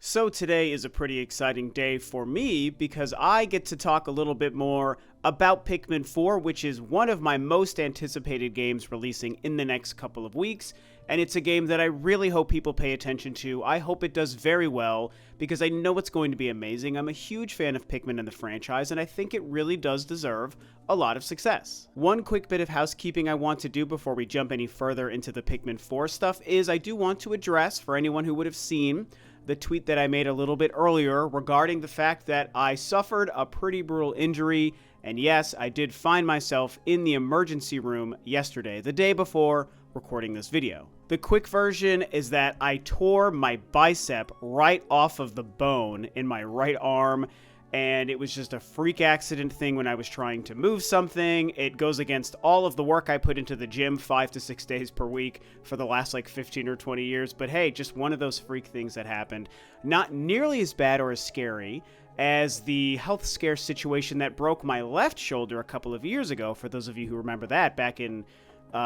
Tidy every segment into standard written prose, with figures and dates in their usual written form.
So today is a pretty exciting day for me because I get to talk a little bit more about Pikmin 4, which is one of my most anticipated games releasing in the next couple of weeks, and it's a game that I really hope people pay attention to. I hope it does very well because I know it's going to be amazing. I'm a huge fan of Pikmin and the franchise, and I think it really does deserve a lot of success. One quick bit of housekeeping I want to do before we jump any further into the Pikmin 4 stuff is I do want to address, for anyone who would have seen the tweet that I made a little bit earlier regarding the fact that I suffered a pretty brutal injury, and yes, I did find myself in the emergency room yesterday, the day before recording this video. The quick version is that I tore my bicep right off of the bone in my right arm, and it was just a freak accident thing when I was trying to move something. It goes against all of the work I put into the gym 5 to 6 days per week for the last 15 or 20 years. But hey, just one of those freak things that happened. Not nearly as bad or as scary as the health scare situation that broke my left shoulder a couple of years ago, for those of you who remember that, back in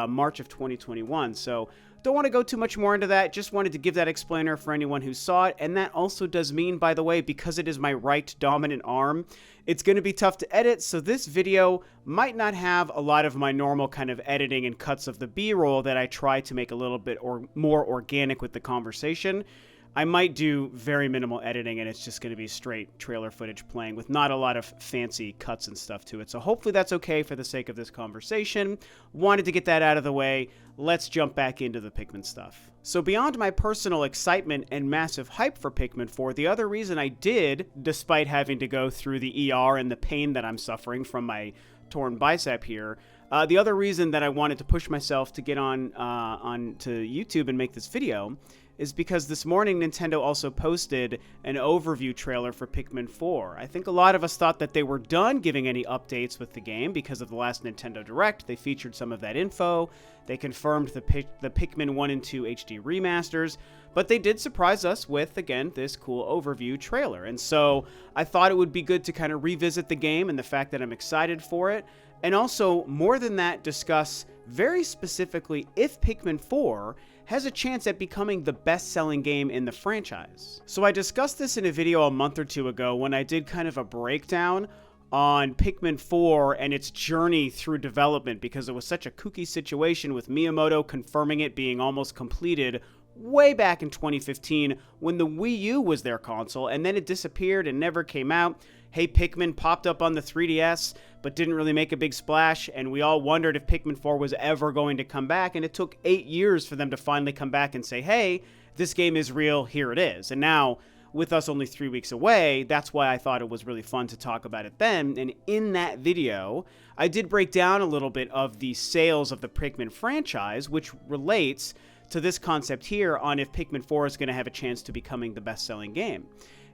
March of 2021. So don't want to go too much more into that. Just wanted to give that explainer for anyone who saw it. And that also does mean, by the way, because it is my right dominant arm, it's going to be tough to edit. So this video might not have a lot of my normal kind of editing and cuts of the B-roll that I try to make a little bit more organic with the conversation. I might do very minimal editing, and it's just going to be straight trailer footage playing with not a lot of fancy cuts and stuff to it. So hopefully that's okay for the sake of this conversation. Wanted to get that out of the way. Let's jump back into the Pikmin stuff. So beyond my personal excitement and massive hype for Pikmin 4, the other reason I did, despite having to go through the ER and the pain that I'm suffering from my torn bicep here, the other reason that I wanted to push myself to get on to YouTube and make this video is because this morning Nintendo also posted an overview trailer for Pikmin 4. I think a lot of us thought that they were done giving any updates with the game because of the last Nintendo Direct. They featured some of that info. They confirmed the Pikmin 1 and 2 HD remasters, but they did surprise us with, again, this cool overview trailer. And so I thought it would be good to kind of revisit the game and the fact that I'm excited for it, and also, more than that, discuss very specifically if Pikmin 4 has a chance at becoming the best-selling game in the franchise. So I discussed this in a video a month or two ago when I did kind of a breakdown on Pikmin 4 and its journey through development, because it was such a kooky situation with Miyamoto confirming it being almost completed way back in 2015 when the Wii U was their console, and then it disappeared and never came out. Hey Pikmin popped up on the 3DS, but didn't really make a big splash, and we all wondered if Pikmin 4 was ever going to come back, and it took 8 years for them to finally come back and say, hey, this game is real, here it is. And now, with us only 3 weeks away, that's why I thought it was really fun to talk about it then. And in that video, I did break down a little bit of the sales of the Pikmin franchise, which relates to this concept here on if Pikmin 4 is going to have a chance to becoming the best-selling game.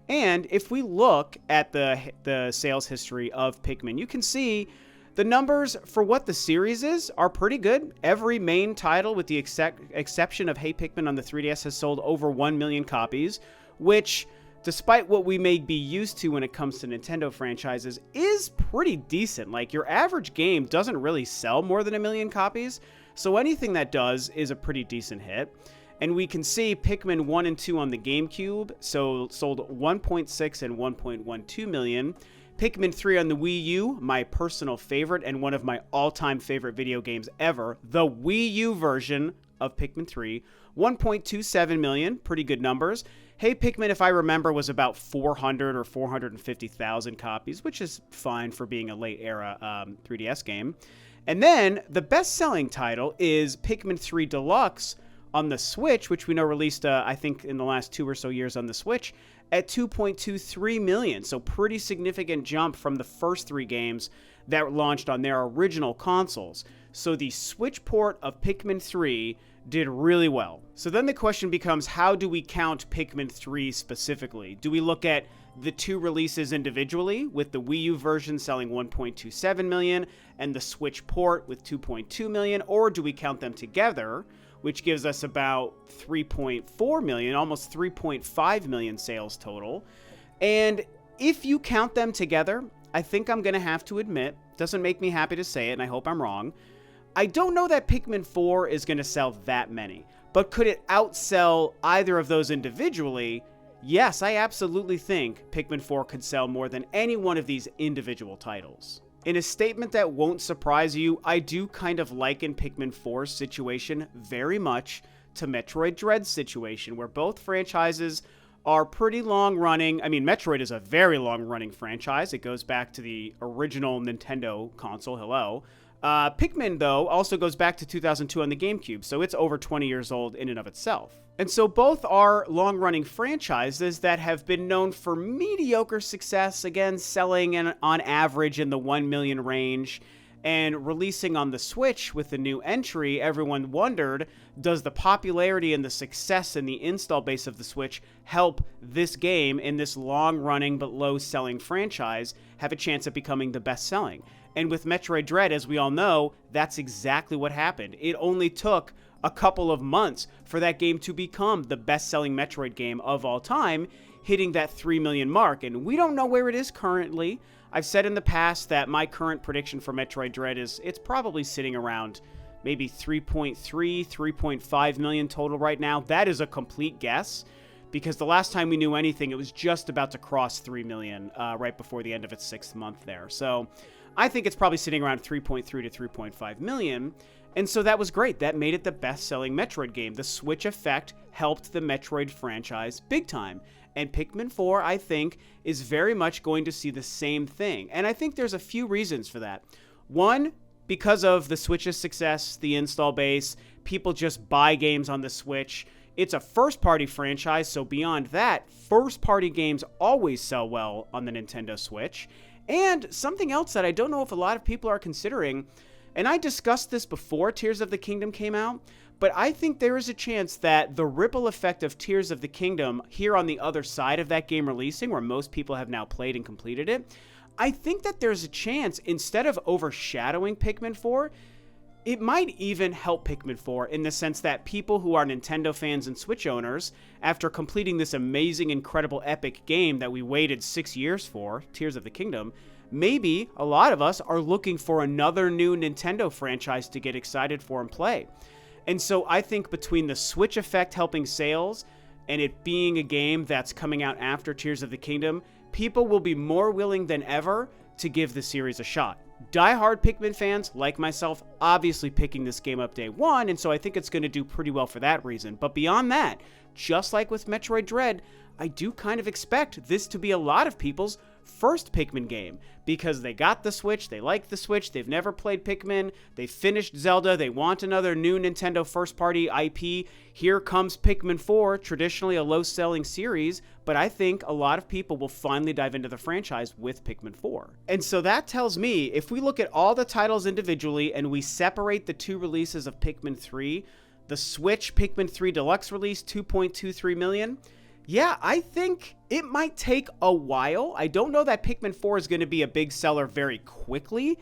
And if we look at the sales history of Pikmin, you can see the numbers for what the series is are pretty good. Every main title, with the exception of Hey Pikmin on the 3DS, has sold over 1 million copies, which, despite what we may be used to when it comes to Nintendo franchises, is pretty decent. Like, your average game doesn't really sell more than 1 million copies, so anything that does is a pretty decent hit. And we can see Pikmin 1 and 2 on the GameCube sold 1.6 and 1.12 million. Pikmin 3 on the Wii U, my personal favorite and one of my all-time favorite video games ever, the Wii U version of Pikmin 3, 1.27 million, pretty good numbers. Hey Pikmin, if I remember, was about 400 or 450,000 copies, which is fine for being a late-era 3DS game. And then the best-selling title is Pikmin 3 Deluxe on the Switch, which we know released, I think, in the last 2 or so years on the Switch, at 2.23 million. So pretty significant jump from the first 3 games that launched on their original consoles. So the Switch port of Pikmin 3 did really well. So then the question becomes, how do we count Pikmin 3 specifically? Do we look at the 2 releases individually, with the Wii U version selling 1.27 million and the Switch port with 2.2 million, or do we count them together, which gives us about 3.4 million, almost 3.5 million sales total? And if you count them together, I think I'm going to have to admit, doesn't make me happy to say it, and I hope I'm wrong, I don't know that Pikmin 4 is going to sell that many, but could it outsell either of those individually? yes, I absolutely think Pikmin 4 could sell more than any one of these individual titles. In a statement that won't surprise you, I do kind of liken Pikmin 4's situation very much to Metroid Dread's situation, where both franchises are pretty long running. I mean, Metroid is a very long running franchise. It goes back to the original Nintendo console, hello. Pikmin, though, also goes back to 2002 on the GameCube, so it's over 20 years old in and of itself. And so both are long-running franchises that have been known for mediocre success, again, selling on average in the 1 million range, and releasing on the Switch with the new entry. Everyone wondered, does the popularity and the success and the install base of the Switch help this game in this long-running but low-selling franchise have a chance at becoming the best-selling? And with Metroid Dread, as we all know, that's exactly what happened. It only took a couple of months for that game to become the best-selling Metroid game of all time, hitting that 3 million mark. And we don't know where it is currently. I've said in the past that my current prediction for Metroid Dread is it's probably sitting around maybe 3.3, 3.5 million total right now. That is a complete guess, because the last time we knew anything, it was just about to cross 3 million right before the end of its 6th month there. So I think it's probably sitting around 3.3 to 3.5 million. And so that was great. That made it the best-selling Metroid game. The Switch effect helped the Metroid franchise big time. And Pikmin 4, I think, is very much going to see the same thing. And I think there's a few reasons for that. One, because of the Switch's success, the install base, people just buy games on the Switch. It's a first-party franchise, so beyond that, first-party games always sell well on the Nintendo Switch. And something else that I don't know if a lot of people are considering, and I discussed this before Tears of the Kingdom came out, but I think there is a chance that the ripple effect of Tears of the Kingdom here on the other side of that game releasing, where most people have now played and completed it, I think that there's a chance, instead of overshadowing Pikmin 4, it might even help Pikmin 4 in the sense that people who are Nintendo fans and Switch owners, after completing this amazing, incredible, epic game that we waited 6 years for, Tears of the Kingdom, maybe a lot of us are looking for another new Nintendo franchise to get excited for and play. And so I think between the Switch effect helping sales and it being a game that's coming out after Tears of the Kingdom, people will be more willing than ever to give the series a shot. Die-hard Pikmin fans, like myself, obviously picking this game up day one, and so I think it's going to do pretty well for that reason. But beyond that, just like with Metroid Dread, I do kind of expect this to be a lot of people's first Pikmin game, because they got the Switch, they like the Switch, they've never played Pikmin, they finished Zelda, they want another new Nintendo first-party IP. Here comes Pikmin 4, traditionally a low-selling series, but I think a lot of people will finally dive into the franchise with Pikmin 4. And so that tells me, if we look at all the titles individually and we separate the two releases of Pikmin 3, the Switch Pikmin 3 Deluxe release, 2.23 million, yeah, I think it might take a while. I don't know that Pikmin 4 is going to be a big seller very quickly,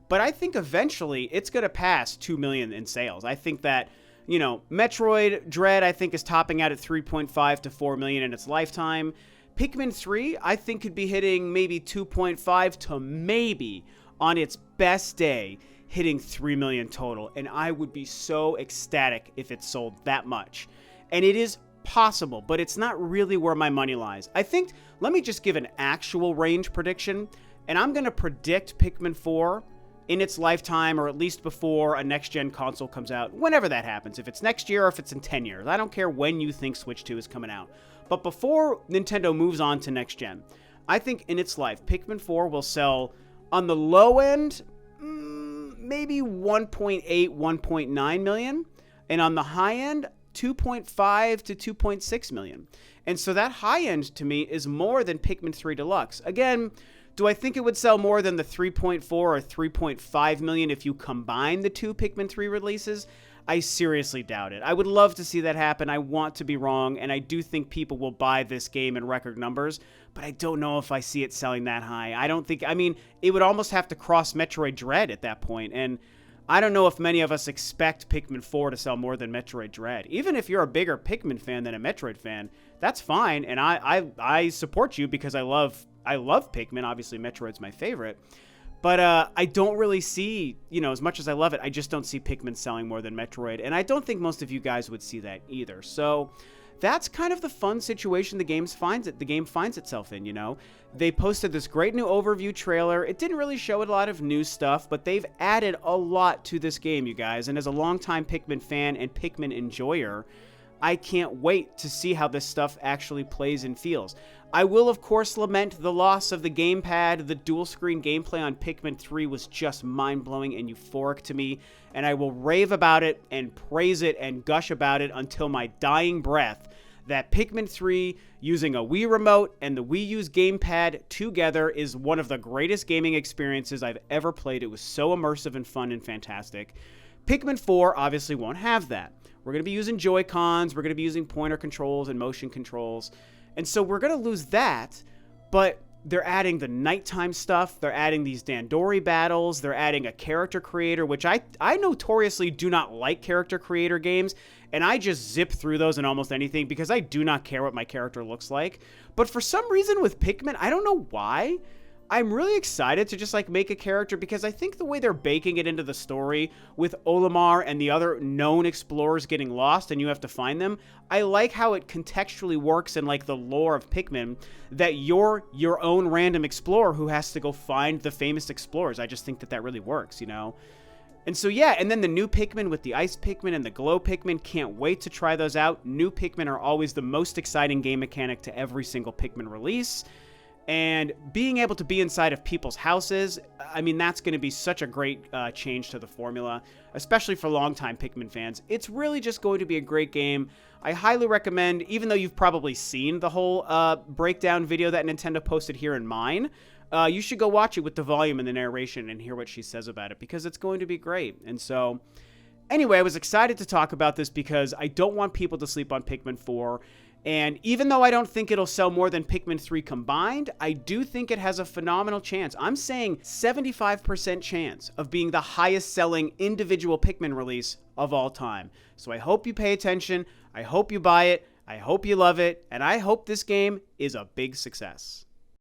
but I think eventually it's going to pass 2 million in sales. I think that, Metroid Dread, I think, is topping out at 3.5 to 4 million in its lifetime. Pikmin 3, I think, could be hitting maybe 2.5 to maybe, on its best day, hitting 3 million total. And I would be so ecstatic if it sold that much. And it is possible, but it's not really where my money lies. I think, let me just give an actual range prediction, and I'm going to predict Pikmin 4 in its lifetime, or at least before a next-gen console comes out, whenever that happens. If it's next year or if it's in 10 years. I don't care when you think Switch 2 is coming out. But before Nintendo moves on to next-gen, I think in its life, Pikmin 4 will sell, on the low end, maybe 1.8, 1.9 million, and on the high end, 2.5 to 2.6 million. And so that high end to me is more than Pikmin 3 Deluxe. Again, do I think it would sell more than the 3.4 or 3.5 million if you combine the two Pikmin 3 releases? I seriously doubt it. I would love to see that happen. I want to be wrong, and I do think people will buy this game in record numbers, but I don't know if I see it selling that high. It would almost have to cross Metroid Dread at that point, and I don't know if many of us expect Pikmin 4 to sell more than Metroid Dread. Even if you're a bigger Pikmin fan than a Metroid fan, that's fine, and I support you because I love Pikmin. Obviously, Metroid's my favorite. But I don't really see, as much as I love it, I just don't see Pikmin selling more than Metroid, and I don't think most of you guys would see that either. So that's kind of the fun situation the game finds itself in, you know? They posted this great new overview trailer. It didn't really show a lot of new stuff, but they've added a lot to this game, you guys. And as a longtime Pikmin fan and Pikmin enjoyer, I can't wait to see how this stuff actually plays and feels. I will, of course, lament the loss of the gamepad. The dual-screen gameplay on Pikmin 3 was just mind-blowing and euphoric to me, and I will rave about it and praise it and gush about it until my dying breath that Pikmin 3 using a Wii remote and the Wii U's gamepad together is one of the greatest gaming experiences I've ever played. It was so immersive and fun and fantastic. Pikmin 4 obviously won't have that. We're going to be using Joy-Cons, we're going to be using pointer controls and motion controls, and so we're going to lose that, but they're adding the nighttime stuff, they're adding these Dandori battles, they're adding a character creator, which I notoriously do not like character creator games, and I just zip through those in almost anything because I do not care what my character looks like. But for some reason with Pikmin, I don't know why, I'm really excited to just like make a character because I think the way they're baking it into the story with Olimar and the other known explorers getting lost and you have to find them, I like how it contextually works in like the lore of Pikmin that you're your own random explorer who has to go find the famous explorers. I just think that that really works, you know? And so yeah, and then the new Pikmin with the Ice Pikmin and the Glow Pikmin, can't wait to try those out. New Pikmin are always the most exciting game mechanic to every single Pikmin release. And being able to be inside of people's houses, I mean, that's going to be such a great change to the formula, especially for longtime Pikmin fans. It's really just going to be a great game. I highly recommend, even though you've probably seen the whole breakdown video that Nintendo posted here in mine, you should go watch it with the volume and the narration and hear what she says about it, because it's going to be great. And so, anyway, I was excited to talk about this because I don't want people to sleep on Pikmin 4. And even though I don't think it'll sell more than Pikmin 3 combined, I do think it has a phenomenal chance. I'm saying 75% chance of being the highest selling individual Pikmin release of all time. So I hope you pay attention, I hope you buy it, I hope you love it, and I hope this game is a big success.